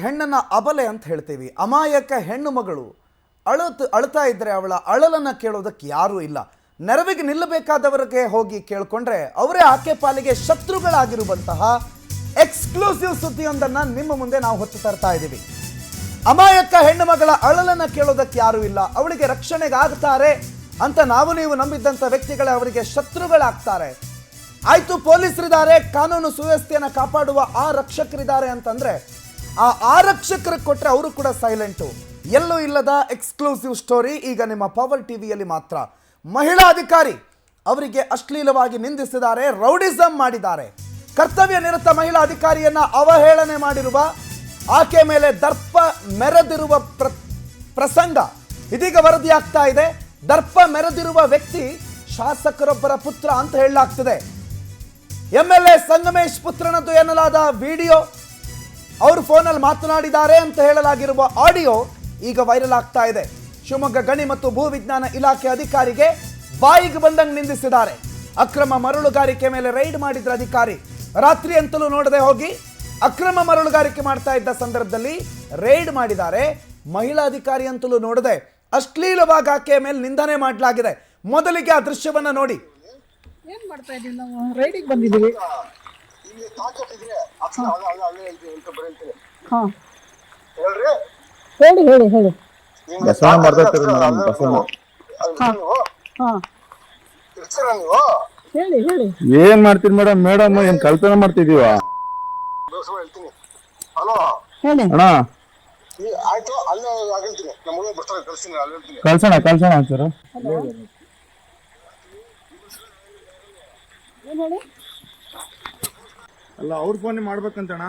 ಹೆಣ್ಣನ್ನ ಅಬಲೆ ಅಂತ ಹೇಳ್ತೀವಿ. ಅಮಾಯಕ ಹೆಣ್ಣು ಮಗಳು ಅಳ್ತಾ ಇದ್ರೆ ಅವಳ ಅಳಲನ್ನ ಕೇಳೋದಕ್ಕೆ ಯಾರೂ ಇಲ್ಲ. ನೆರವಿಗೆ ನಿಲ್ಲಬೇಕಾದವರಿಗೆ ಹೋಗಿ ಕೇಳ್ಕೊಂಡ್ರೆ ಅವರೇ ಆಕೆ ಪಾಲಿಗೆ ಶತ್ರುಗಳಾಗಿರುವಂತಹ ಎಕ್ಸ್ಕ್ಲೂಸಿವ್ ಸುದ್ದಿಯೊಂದನ್ನು ನಿಮ್ಮ ಮುಂದೆ ನಾವು ಹೊತ್ತು ತರ್ತಾ ಇದ್ದೀವಿ. ಅಮಾಯಕ ಹೆಣ್ಣು ಮಗಳ ಅಳಲನ್ನ ಕೇಳೋದಕ್ಕೆ ಯಾರೂ ಇಲ್ಲ, ಅವಳಿಗೆ ರಕ್ಷಣೆಗಾಗ್ತಾರೆ ಅಂತ ನಾವು ನೀವು ನಂಬಿದ್ದಂಥ ವ್ಯಕ್ತಿಗಳೇ ಅವರಿಗೆ ಶತ್ರುಗಳಾಗ್ತಾರೆ. ಆಯ್ತು, ಪೊಲೀಸರಿದ್ದಾರೆ, ಕಾನೂನು ಸುವ್ಯವಸ್ಥೆಯನ್ನು ಕಾಪಾಡುವ ಆರಕ್ಷಕರಿದ್ದಾರೆ ಅಂತಂದ್ರೆ ಆ ಆರಕ್ಷಕರಿಗೆ ಕೊಟ್ಟರೆ ಅವರು ಕೂಡ ಸೈಲೆಂಟು. ಎಲ್ಲೂ ಇಲ್ಲದ ಎಕ್ಸ್ಕ್ಲೂಸಿವ್ ಸ್ಟೋರಿ ಈಗ ನಿಮ್ಮ ಪವರ್ ಟಿವಿಯಲ್ಲಿ ಮಾತ್ರ. ಮಹಿಳಾ ಅಧಿಕಾರಿ ಅವರಿಗೆ ಅಶ್ಲೀಲವಾಗಿ ನಿಂದಿಸಿದ್ದಾರೆ, ರೌಡಿಸಂ ಮಾಡಿದ್ದಾರೆ. ಕರ್ತವ್ಯ ನಿರತ ಮಹಿಳಾ ಅಧಿಕಾರಿಯನ್ನ ಅವಹೇಳನೆ ಮಾಡಿರುವ, ಆಕೆ ಮೇಲೆ ದರ್ಪ ಮೆರೆದಿರುವ ಪ್ರಸಂಗ ಇದೀಗ ವರದಿಯಾಗ್ತಾ ಇದೆ. ದರ್ಪ ಮೆರೆದಿರುವ ವ್ಯಕ್ತಿ ಶಾಸಕರೊಬ್ಬರ ಪುತ್ರ ಅಂತ ಹೇಳಲಾಗ್ತಿದೆ. MLA ಸಂಗಮೇಶ್ ಪುತ್ರನದ್ದು ಎನ್ನಲಾದ ವಿಡಿಯೋ, ಅವರು ಫೋನಲ್ಲಿ ಮಾತನಾಡಿದ್ದಾರೆ ಅಂತ ಹೇಳಲಾಗಿರುವ ಆಡಿಯೋ ಈಗ ವೈರಲ್ ಆಗ್ತಾ ಇದೆ. ಶಿವಮೊಗ್ಗ ಗಣಿ ಮತ್ತು ಭೂ ವಿಜ್ಞಾನ ಇಲಾಖೆ ಅಧಿಕಾರಿಗೆ ಬಾಯಿಗೆ ಬಂದಂಗೆ ನಿಂದಿಸಿದ್ದಾರೆ. ಅಕ್ರಮ ಮರಳುಗಾರಿಕೆ ಮೇಲೆ ರೈಡ್ ಮಾಡಿದ್ರ ಅಧಿಕಾರಿ. ರಾತ್ರಿ ಅಂತಲೂ ನೋಡದೆ ಹೋಗಿ ಅಕ್ರಮ ಮರಳುಗಾರಿಕೆ ಮಾಡ್ತಾ ಇದ್ದ ಸಂದರ್ಭದಲ್ಲಿ ರೈಡ್ ಮಾಡಿದ್ದಾರೆ. ಮಹಿಳಾ ಅಧಿಕಾರಿ ಅಂತಲೂ ನೋಡದೆ ಅಶ್ಲೀಲವಾಗಿ ಆಕೆಯ ಮೇಲೆ ನಿಂದನೆ ಮಾಡಲಾಗಿದೆ. ಮೊದಲಿಗೆ ಆ ದೃಶ್ಯವನ್ನ ನೋಡಿ. ಏನ್ ಮಾಡ್ತಾ ಇದೀವಿ ನಾವು? ರೈಡಿಗೆ ಬಂದಿದ್ದೀವಿ. ಹೇಳಿ ಹೇಳಿ ಹೇಳಿ. ಹೇಳಿ ಹೇಳಿ. ಏನ್ ಮಾಡ್ತೀರಿ ಮೇಡಮ್? ಮೇಡಮ್ ಏನ್ ಕಳ್ತನ ಮಾಡ್ತಿದೀವ? ಹೇಳಿ ಅಣ್ಣ, ಕಳ್ಸೋಣ ಕಳ್ಸೋಣ ಸರ್. ಏನ್ ಹೇಳಿ? ಅಲ್ಲ, ಅವ್ರ ಫೋನ್ ಮಾಡ್ಬೇಕಂತಣ್ಣ.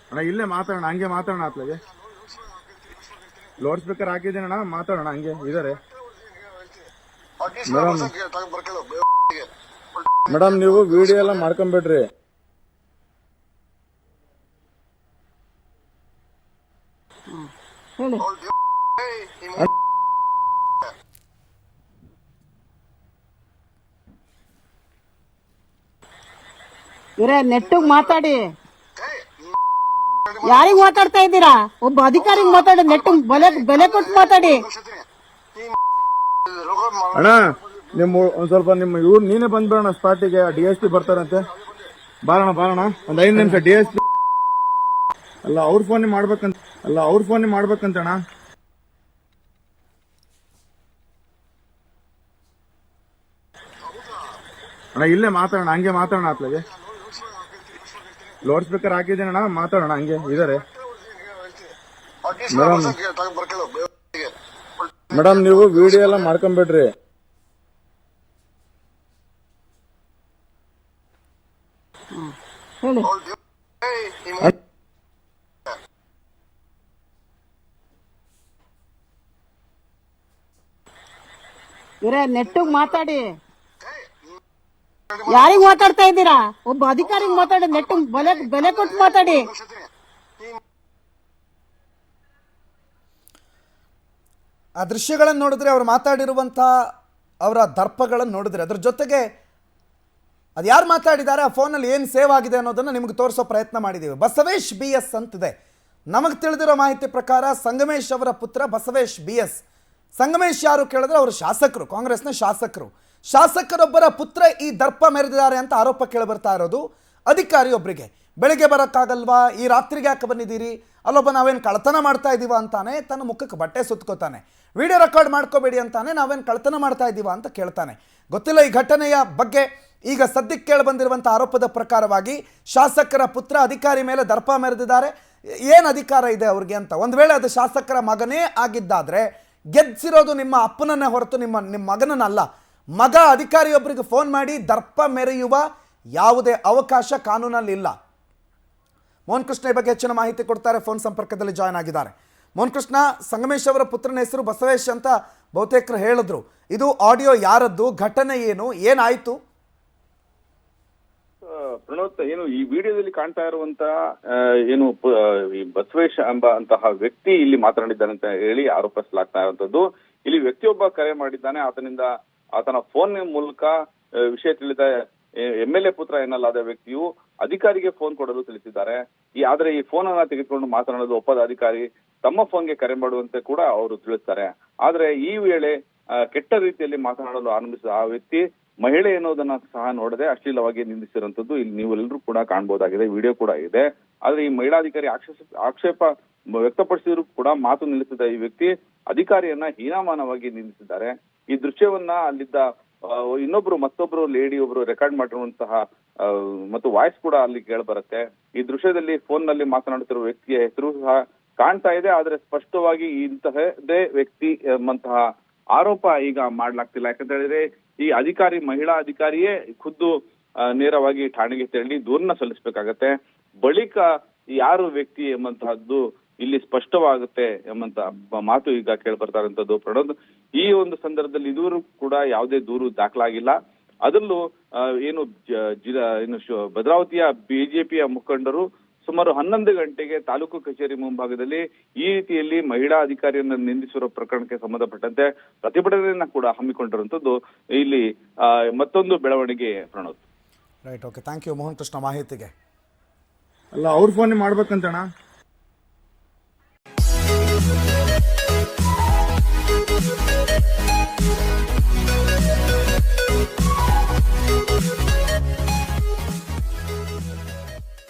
ಅಣ್ಣ ಇಲ್ಲೇ ಮಾತಾಡೋಣ, ಹಂಗೆ ಮಾತಾಡೋಣ. ಆತ್ಲಾಗೆ ಲೌಡ್ ಸ್ಪೀಕರ್ ಹಾಕಿದ್ದೀನಣ್ಣ, ಮಾತಾಡೋಣ ಹಂಗೆ ಇದಾರೆ. ಮೇಡಮ್ ನೀವು ವಿಡಿಯೋ ಎಲ್ಲ ಮಾಡ್ಕೊಂಬಿಡ್ರಿ. ಹೇಳಿ. ಇವರೇ ನೆಟ್ಟಿಗೆ ಮಾತಾಡಿ. ಯಾರಿಗ್ ಮಾತಾಡ್ತಾ ಇದ್ದೀರಾ? ಒಬ್ಬ ಅಧಿಕಾರಿಗೆ ಮಾತಾಡಿ, ನೆಟ್ಟಿಗೆ ಬೆಲೆ ಕೊಟ್ಟು ಮಾತಾಡಿ. ಅಣ್ಣ ನಿಮ್ಮ ಒಂದ್ ಸ್ವಲ್ಪ ನಿಮ್ಮ ಇವ್ರು ನೀನೇ ಬಂದ್ಬಿಡೋಣ ಸ್ಪಾಟಿಗೆ. DSP ಬರ್ತಾರಂತೆ. ಬಾರಣ ಬಾರಣ ಒಂದ್ 5 ನಿಮಿಷ. DSP ಅಲ್ಲ, ಅವ್ರ ಫೋನ್ ಮಾಡ್ಬೇಕಂತಣ್ಣ. ಅಣ್ಣ ಇಲ್ಲೇ ಮಾತಾಡೋಣ, ಹಂಗೆ ಮಾತಾಡೋಣ. ಆತ್ಲಾಗೆ ಲೌಡ್ ಸ್ಪೀಕರ್ ಹಾಕಿದ್ದೀನಣ್ಣ, ಮಾತಾಡೋಣ ಹಂಗೆ ಇದಾರೆ. ಮೇಡಮ್ ನೀವು ವಿಡಿಯೋ ಎಲ್ಲ ಮಾಡ್ಕೊಂಬಿಡ್ರಿ. ಹೇಳಿ. ಇವರೇ ನೆಟ್ಟಿಗೆ ಮಾತಾಡಿ. ಯಾರಿಗ್ ಮಾತಾಡ್ತಾ ಇದ್ದೀರಾ? ಒಬ್ಬ ಅಧಿಕಾರಿಗೆ ಮಾತಾಡಿ, ನೆಟ್ಟಿಗೆ ಬೆಲೆ ಕೊಟ್ಟು ಮಾತಾಡಿ. ಆ ದೃಶ್ಯಗಳನ್ನು ನೋಡಿದ್ರೆ, ಅವ್ರು ಮಾತಾಡಿರುವಂಥ ಅವರ ದರ್ಪಗಳನ್ನು ನೋಡಿದ್ರೆ, ಅದ್ರ ಜೊತೆಗೆ ಅದು ಯಾರು ಮಾತಾಡಿದ್ದಾರೆ, ಆ ಫೋನಲ್ಲಿ ಏನು ಸೇವ್ ಆಗಿದೆ ಅನ್ನೋದನ್ನು ನಿಮಗೆ ತೋರಿಸೋ ಪ್ರಯತ್ನ ಮಾಡಿದ್ದೀವಿ. ಬಸವೇಶ್ BS ಅಂತಿದೆ. ನಮಗೆ ತಿಳಿದಿರೋ ಮಾಹಿತಿ ಪ್ರಕಾರ ಸಂಗಮೇಶ್ ಅವರ ಪುತ್ರ ಬಸವೇಶ್ BS. ಸಂಗಮೇಶ್ ಯಾರು ಕೇಳಿದ್ರೆ ಅವರು ಶಾಸಕರು, ಕಾಂಗ್ರೆಸ್ನ ಶಾಸಕರು. ಶಾಸಕರೊಬ್ಬರ ಪುತ್ರ ಈ ದರ್ಪ ಮೆರೆದಿದ್ದಾರೆ ಅಂತ ಆರೋಪ ಕೇಳಿಬರ್ತಾ ಇರೋದು ಅಧಿಕಾರಿಯೊಬ್ಬರಿಗೆ. ಬೆಳಗ್ಗೆ ಬರೋಕ್ಕಾಗಲ್ವಾ, ಈ ರಾತ್ರಿಗೆ ಯಾಕೆ ಬಂದಿದ್ದೀರಿ, ಅಲ್ಲೊಬ್ಬ ನಾವೇನು ಕಳ್ತನ ಮಾಡ್ತಾ ಇದ್ದೀವ ಅಂತಾನೆ ತನ್ನ ಮುಖಕ್ಕೆ ಬಟ್ಟೆ ಸುತ್ಕೋತಾನೆ. ವಿಡಿಯೋ ರೆಕಾರ್ಡ್ ಮಾಡ್ಕೋಬೇಡಿ ಅಂತಾನೆ, ನಾವೇನು ಕಳ್ತನ ಮಾಡ್ತಾ ಇದ್ದೀವ ಅಂತ ಕೇಳ್ತಾನೆ. ಗೊತ್ತಿಲ್ಲ ಈ ಘಟನೆಯ ಬಗ್ಗೆ. ಈಗ ಸದ್ಯಕ್ಕೆ ಕೇಳಿ ಬಂದಿರುವಂಥ ಆರೋಪದ ಪ್ರಕಾರವಾಗಿ ಶಾಸಕರ ಪುತ್ರ ಅಧಿಕಾರಿ ಮೇಲೆ ದರ್ಪ ಮೆರೆದಿದ್ದಾರೆ. ಏನು ಅಧಿಕಾರ ಇದೆ ಅವ್ರಿಗೆ ಅಂತ. ಒಂದು ವೇಳೆ ಅದು ಶಾಸಕರ ಮಗನೇ ಆಗಿದ್ದಾದರೆ ಗೆದ್ಸಿರೋದು ನಿಮ್ಮ ಅಪ್ಪನನ್ನೇ ಹೊರತು ನಿಮ್ಮ ಮಗನನ್ನಲ್ಲ. ಮಗ ಅಧಿಕಾರಿಯೊಬ್ಬರಿಗೆ ಫೋನ್ ಮಾಡಿ ದರ್ಪ ಮೆರೆಯುವ ಯಾವುದೇ ಅವಕಾಶ ಕಾನೂನಲ್ಲಿ ಇಲ್ಲ. ಮೋಹನ್ ಕೃಷ್ಣ ಈ ಬಗ್ಗೆ ಹೆಚ್ಚಿನ ಮಾಹಿತಿ ಕೊಡ್ತಾರೆ. ಫೋನ್ ಸಂಪರ್ಕದಲ್ಲಿ ಜಾಯ್ನ್ ಆಗಿದ್ದಾರೆ. ಮೋಹನ್ ಕೃಷ್ಣ, ಸಂಗಮೇಶ್ ಅವರ ಪುತ್ರನ ಹೆಸರು ಬಸವೇಶ್ ಅಂತ ಬಹುತೇಕರು ಹೇಳಿದ್ರು. ಇದು ಆಡಿಯೋ ಯಾರದ್ದು, ಘಟನೆ ಏನು, ಏನಾಯ್ತು? ಪ್ರಣೋತ್, ಏನು ಈ ವಿಡಿಯೋದಲ್ಲಿ ಕಾಣ್ತಾ ಇರುವಂತ ಏನು ಈ ಬಸವೇಶ್ ಎಂಬ ಅಂತಹ ವ್ಯಕ್ತಿ ಇಲ್ಲಿ ಮಾತನಾಡಿದ್ದಾನೆ ಅಂತ ಹೇಳಿ ಆರೋಪಿಸಲಾಗ್ತಾ ಇರುವಂತದ್ದು. ಇಲ್ಲಿ ವ್ಯಕ್ತಿಯೊಬ್ಬ ಕರೆ ಮಾಡಿದ್ದಾನೆ. ಆತನ ಫೋನ್ ಮೂಲಕ ವಿಷಯ ತಿಳಿದ MLA ಪುತ್ರ ಎನ್ನಲಾದ ವ್ಯಕ್ತಿಯು ಅಧಿಕಾರಿಗೆ ಫೋನ್ ಕೊಡಲು ತಿಳಿಸಿದ್ದಾರೆ. ಆದ್ರೆ ಈ ಫೋನ್ ಅನ್ನ ತೆಗೆದುಕೊಂಡು ಮಾತನಾಡಲು ಒಪ್ಪದ ಅಧಿಕಾರಿ ತಮ್ಮ ಫೋನ್ಗೆ ಕರೆ ಮಾಡುವಂತೆ ಕೂಡ ಅವರು ತಿಳಿಸ್ತಾರೆ. ಆದ್ರೆ ಈ ವೇಳೆ ಕೆಟ್ಟ ರೀತಿಯಲ್ಲಿ ಮಾತನಾಡಲು ಆರಂಭಿಸಿದ ಆ ವ್ಯಕ್ತಿ ಮಹಿಳೆ ಎನ್ನುವುದನ್ನ ಸಹ ನೋಡದೆ ಅಶ್ಲೀಲವಾಗಿ ನಿಂದಿಸಿರುವಂತದ್ದು ಇಲ್ಲಿ ನೀವೆಲ್ಲರೂ ಕೂಡ ಕಾಣಬಹುದಾಗಿದೆ, ವಿಡಿಯೋ ಕೂಡ ಇದೆ. ಆದ್ರೆ ಈ ಮಹಿಳಾಧಿಕಾರಿ ಆಕ್ಷೇಪ ವ್ಯಕ್ತಪಡಿಸಿದ್ರು ಕೂಡ ಮಾತು ನಿಲ್ಲಿಸಿದ ಈ ವ್ಯಕ್ತಿ ಅಧಿಕಾರಿಯನ್ನ ಹೀನಾಮಾನವಾಗಿ ನಿಂದಿಸಿದ್ದಾರೆ. ಈ ದೃಶ್ಯವನ್ನ ಅಲ್ಲಿದ್ದ ಮತ್ತೊಬ್ರು ಲೇಡಿ ಒಬ್ರು ರೆಕಾರ್ಡ್ ಮಾಡಿರುವಂತಹ ಮತ್ತು ವಾಯ್ಸ್ ಕೂಡ ಅಲ್ಲಿ ಕೇಳಬರುತ್ತೆ. ಈ ದೃಶ್ಯದಲ್ಲಿ ಫೋನ್ ನಲ್ಲಿ ಮಾತನಾಡುತ್ತಿರುವ ವ್ಯಕ್ತಿಯ ಹೆಸರು ಸಹ ಕಾಣ್ತಾ ಇದೆ. ಆದ್ರೆ ಸ್ಪಷ್ಟವಾಗಿ ಇಂತಹದೇ ವ್ಯಕ್ತಿ ಎಂಬಂತಹ ಆರೋಪ ಈಗ ಮಾಡ್ಲಾಗ್ತಿಲ್ಲ. ಯಾಕಂತ ಹೇಳಿದ್ರೆ ಈ ಮಹಿಳಾ ಅಧಿಕಾರಿಯೇ ಖುದ್ದು ನೇರವಾಗಿ ಠಾಣೆಗೆ ತೆರಳಿ ದೂರನ್ನ ಸಲ್ಲಿಸಬೇಕಾಗತ್ತೆ. ಬಳಿಕ ಯಾರು ವ್ಯಕ್ತಿ ಎಂಬಂತಹದ್ದು ಇಲ್ಲಿ ಸ್ಪಷ್ಟವಾಗುತ್ತೆ ಎಂಬಂತ ಮಾತು ಈಗ ಕೇಳ್ಬರ್ತಾ ಇರುವಂತದ್ದು. ಪ್ರಣೋದ್, ಈ ಒಂದು ಸಂದರ್ಭದಲ್ಲಿ ಇದುವರೆಗೂ ಕೂಡ ಯಾವುದೇ ದೂರು ದಾಖಲಾಗಿಲ್ಲ. ಅದರಲ್ಲೂ ಭದ್ರಾವತಿಯ ಬಿಜೆಪಿಯ ಮುಖಂಡರು ಸುಮಾರು 11 ಗಂಟೆಗೆ ತಾಲೂಕು ಕಚೇರಿ ಮುಂಭಾಗದಲ್ಲಿ ಈ ರೀತಿಯಲ್ಲಿ ಮಹಿಳಾ ಅಧಿಕಾರಿಯನ್ನು ನಿಂದಿಸಿರುವ ಪ್ರಕರಣಕ್ಕೆ ಸಂಬಂಧಪಟ್ಟಂತೆ ಪ್ರತಿಭಟನೆಯನ್ನ ಕೂಡ ಹಮ್ಮಿಕೊಂಡಿರುವಂತದ್ದು ಇಲ್ಲಿ ಮತ್ತೊಂದು ಬೆಳವಣಿಗೆ. Pranod, right, okay, thank you Mohan Krishna ಮಾಹಿತಿಗೆ. ಅಲ್ಲ ಅವ್ರ ಫೋನ್ ಮಾಡ್ಬೇಕಂತಣ್ಣ.